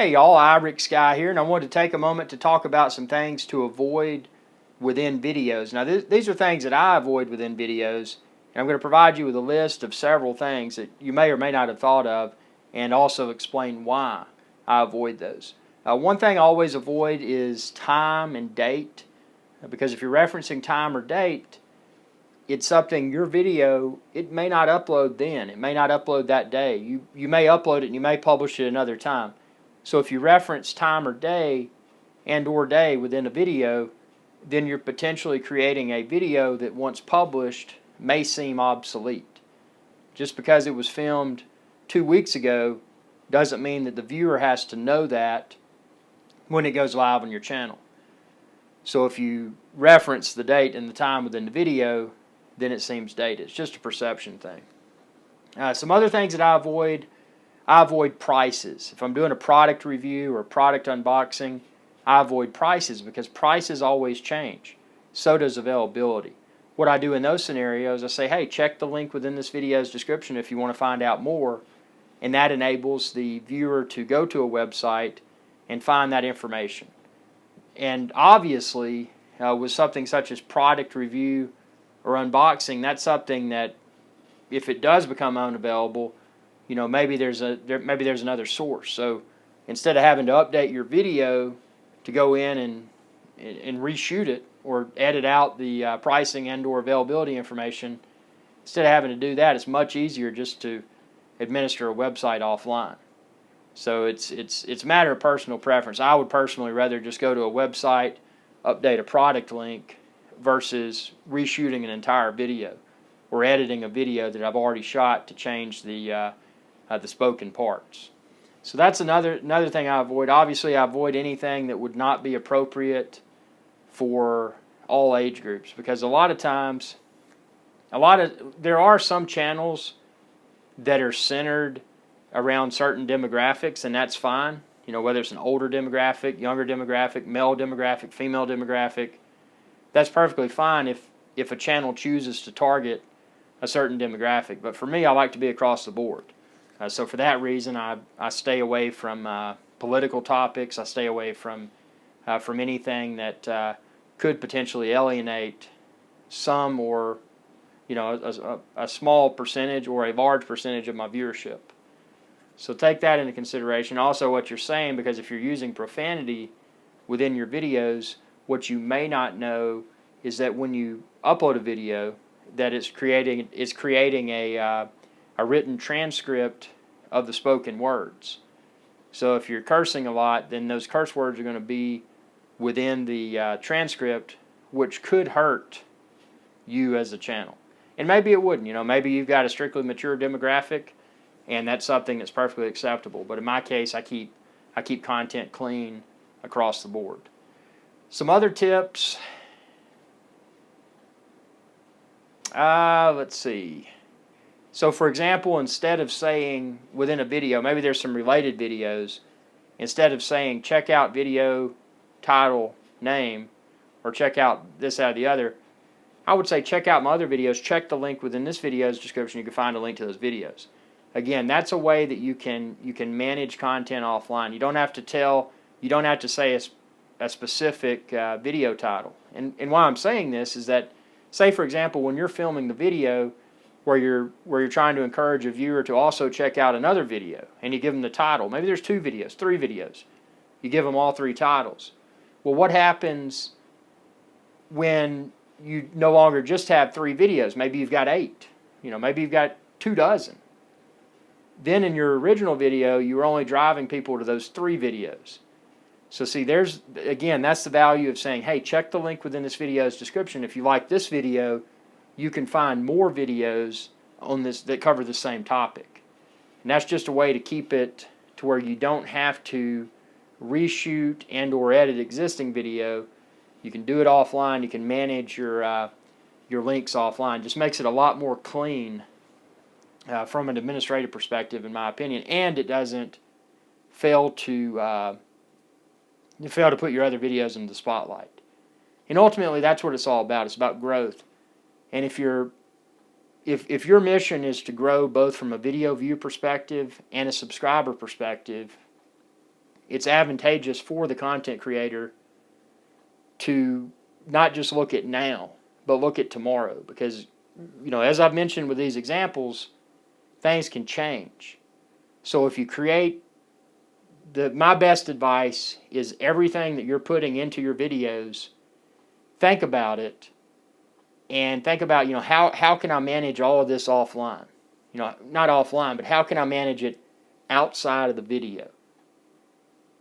Hey y'all, IrixGuy here, and I wanted to take a moment to talk about some things to avoid within videos. Now, these are things that I avoid within videos, and I'm going to provide you with a list of several things that you may or may not have thought of, and also explain why I avoid those. One thing I always avoid is time and date, because if you're referencing time or date, it's something your video, it may not upload then. It may not upload that day. You may upload it and you may publish it another time. So if you reference time or day within a video, then you're potentially creating a video that once published may seem obsolete. Just because it was filmed 2 weeks ago doesn't mean that the viewer has to know that when it goes live on your channel. So if you reference the date and the time within the video, then it seems dated. It's just a perception thing. Some other things that I avoid prices. If I'm doing a product review or product unboxing, I avoid prices because prices always change. So does availability. What I do in those scenarios, I say, hey, check the link within this video's description if you want to find out more, and that enables the viewer to go to a website and find that information. And obviously, with something such as product review or unboxing, that's something that if it does become unavailable, maybe there's another source. So instead of having to update your video to go in and reshoot it or edit out the pricing and or availability information, instead of having to do that, it's much easier just to administer a website offline. So it's a matter of personal preference. I would personally rather just go to a website, update a product link, versus reshooting an entire video or editing a video that I've already shot to change the spoken parts. So that's another thing I avoid. Obviously, I avoid anything that would not be appropriate for all age groups, because there are some channels that are centered around certain demographics, and that's fine. Whether it's an older demographic, younger demographic, male demographic, female demographic, that's perfectly fine if a channel chooses to target a certain demographic. But for me, I like to be across the board. So for that reason, I stay away from political topics. I stay away from anything that could potentially alienate some or a small percentage or a large percentage of my viewership. So take that into consideration. Also, what you're saying, because if you're using profanity within your videos, what you may not know is that when you upload a video, that it's creating a written transcript of the spoken words. So if you're cursing a lot, then those curse words are going to be within the transcript, which could hurt you as a channel. And maybe it wouldn't. Maybe you've got a strictly mature demographic, and that's something that's perfectly acceptable. But in my case, I keep content clean across the board. Some other tips. Let's see. So for example, instead of saying within a video, maybe there's some related videos, instead of saying check out video, title, name, or check out this, that, or the other, I would say check out my other videos, check the link within this video's description, you can find a link to those videos. Again, that's a way that you can manage content offline. You don't have to say a specific video title. And why I'm saying this is that, say for example, when you're filming the video where you're trying to encourage a viewer to also check out another video, and you give them the title. Maybe there's 2 videos, 3 videos. You give them all 3 titles. Well, what happens when you no longer just have 3 videos? Maybe you've got 8. Maybe you've got 2 dozen. Then in your original video, you were only driving people to those 3 videos. So see, that's the value of saying, hey, check the link within this video's description. If you like this video, you can find more videos on this that cover the same topic. And that's just a way to keep it to where you don't have to reshoot and or edit existing video. You can do it offline. You can manage your links offline. Just makes it a lot more clean from an administrative perspective, in my opinion, and it doesn't fail to put your other videos in the spotlight. And ultimately, that's what it's all about. It's about growth. And if your mission is to grow both from a video view perspective and a subscriber perspective, it's advantageous for the content creator to not just look at now, but look at tomorrow. Because, as I've mentioned with these examples, things can change. So if you create, my best advice is everything that you're putting into your videos, think about it, and think about, how can I manage all of this offline? Not offline, but how can I manage it outside of the video?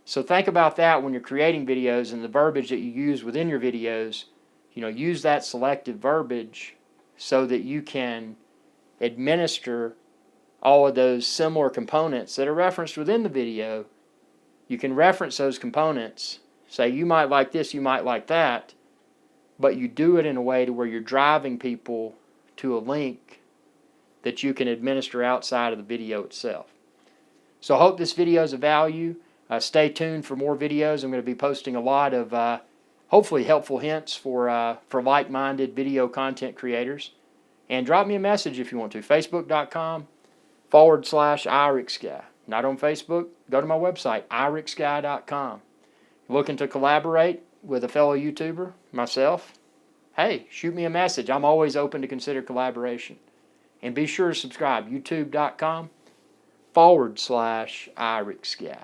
So think about that when you're creating videos, and the verbiage that you use within your videos. Use that selective verbiage so that you can administer all of those similar components that are referenced within the video. You can reference those components, say you might like this, you might like that, but you do it in a way to where you're driving people to a link that you can administer outside of the video itself. So I hope this video is of value. Stay tuned for more videos. I'm going to be posting a lot of hopefully helpful hints for like-minded video content creators. And drop me a message if you want to. Facebook.com/IrixGuy. Not on Facebook? Go to my website, IrixGuy.com. Looking to collaborate with a fellow YouTuber, myself? Hey, shoot me a message. I'm always open to consider collaboration. And be sure to subscribe, YouTube.com/IrixGuy.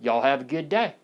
Y'all have a good day.